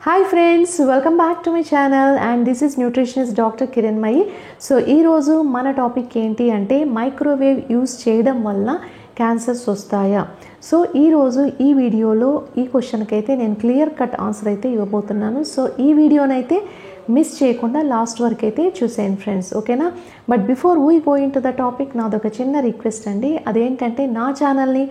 Hi friends, welcome back to my channel and this is nutritionist Dr. Kiranmayi. So ee roju mana topic enti ante microwave use cheyadam valla cancers vastaya. So ee roju ee video lo ee question ki aithe nenu clear cut answer aithe ivabothunanu. So ee video ni aithe miss చేయకుండా last వరకు అయితే చూసేయండి friends, ఓకేనా? But before we go in to the topic నాదొక చిన్న request అండి. అదేంటంటే నా ఛానల్ని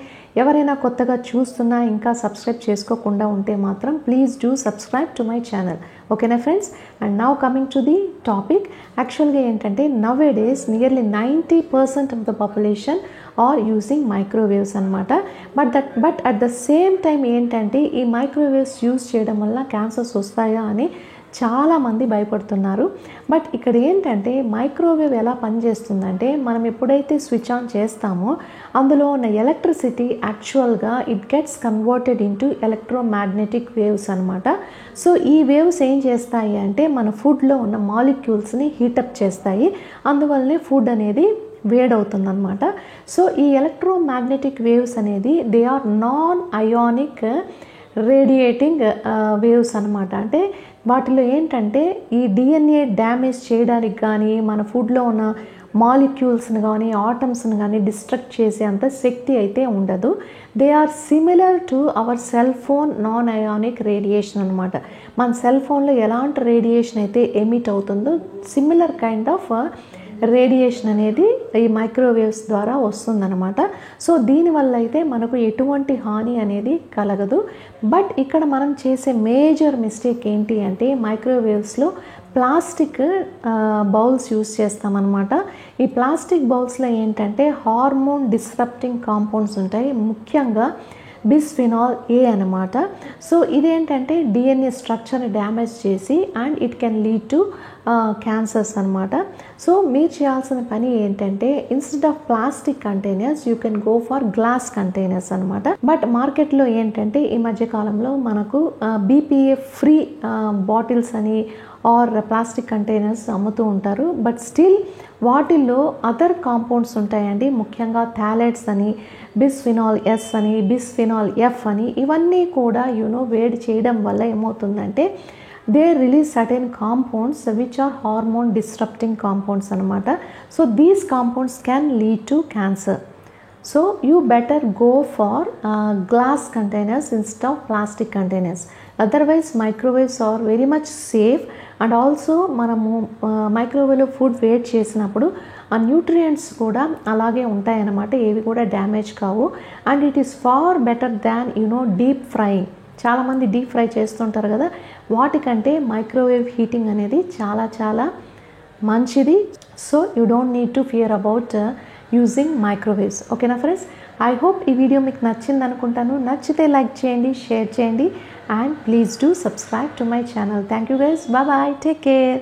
ఎవరైనా కొత్తగా చూస్తున్నా ఇంకా సబ్స్క్రైబ్ చేసుకోకుండా ఉంటే మాత్రం please do subscribe to my channel, ఓకేనా friends? And now coming to the topic. యాక్చువల్గా ఏంటంటే nowadays nearly 90% of the population are using microwaves అనమాట. But at the same time ఏంటంటే ఈ మైక్రోవేవ్స్ యూజ్ చేయడం వల్ల క్యాన్సర్స్ వస్తాయా అని చాలామంది భయపడుతున్నారు. బట్ ఇక్కడ ఏంటంటే మైక్రోవేవ్ ఎలా పనిచేస్తుందంటే మనం ఎప్పుడైతే స్విచ్ ఆన్ చేస్తామో అందులో ఉన్న ఎలక్ట్రిసిటీ యాక్చువల్గా it gets converted into electromagnetic waves అనమాట. సో ఈ వేవ్స్ ఏం చేస్తాయి అంటే మన ఫుడ్లో ఉన్న మాలిక్యూల్స్ని హీటప్ చేస్తాయి, అందువల్లనే ఫుడ్ అనేది వేడవుతుందన్నమాట. సో ఈ ఎలక్ట్రోమాగ్నెటిక్ వేవ్స్ అనేది they are non ionic radiating waves అనమాట. అంటే వాటిలో ఏంటంటే ఈ డిఎన్ఏ డ్యామేజ్ చేయడానికి కానీ మన ఫుడ్లో ఉన్న మాలిక్యూల్స్ని కానీ ఆటమ్స్ని కానీ డిస్ట్రక్ట్ చేసే అంత శక్తి అయితే ఉండదు. They are similar to our cell phone non ionic radiation అనమాట. మన సెల్ ఫోన్లో ఎలాంటి రేడియేషన్ అయితే ఎమిట్ అవుతుందో సిమిలర్ కైండ్ ఆఫ్ రేడియేషన్ అనేది ఈ మైక్రోవేవ్స్ ద్వారా వస్తుందన్నమాట. సో దీనివల్ల అయితే మనకు ఎటువంటి హాని అనేది కలగదు. బట్ ఇక్కడ మనం చేసే మేజర్ మిస్టేక్ ఏంటి అంటే మైక్రోవేవ్స్లో ప్లాస్టిక్ బౌల్స్ యూస్ చేస్తామన్నమాట. ఈ ప్లాస్టిక్ బౌల్స్లో ఏంటంటే హార్మోన్ డిస్రప్టింగ్ కాంపౌండ్స్ ఉంటాయి, ముఖ్యంగా బిస్ఫినాల్ ఏ అనమాట. సో ఇదేంటంటే డిఎన్ఏ స్ట్రక్చర్ని డ్యామేజ్ చేసి and it can lead to cancers అనమాట. సో మీరు చేయాల్సిన పని ఏంటంటే instead of plastic containers you can go for glass containers అనమాట. బట్ మార్కెట్లో ఏంటంటే ఈ మధ్యకాలంలో మనకు బీపీఏ ఫ్రీ బాటిల్స్ అని ఆర్ ప్లాస్టిక్ కంటైనర్స్ అమ్ముతూ ఉంటారు. బట్ స్టిల్ వాటిల్లో అదర్ కాంపౌండ్స్ ఉంటాయండి, ముఖ్యంగా థాలైడ్స్ అని, బిస్ఫినాల్ ఎస్ అని, బిస్ఫినాల్ ఎఫ్ అని. ఇవన్నీ కూడా వేడి చేయడం వల్ల ఏమవుతుందంటే they release certain compounds which are hormone disrupting compounds అనమాట. So these compounds can lead to cancer. So you better go for glass containers instead of plastic containers. Otherwise microwaves are very much safe. And also మనము మైక్రోవేవ్లో food wait చేసినప్పుడు ఆ nutrients కూడా అలాగే ఉంటాయన్నమాట, ఏవి కూడా డ్యామేజ్ కావు. And it is far better than deep frying. చాలామంది డీప్ ఫ్రై చేస్తుంటారు కదా, వాటికంటే మైక్రోవేవ్ హీటింగ్ అనేది చాలా చాలా మంచిది. So you don't need to fear about using microwaves, ఓకేనా ఫ్రెండ్స్? ఐ హోప్ ఈ వీడియో మీకు నచ్చింది అనుకుంటాను. నచ్చితే లైక్ చేయండి, షేర్ చేయండి and please do subscribe to my channel. Thank you guys, bye bye, take care.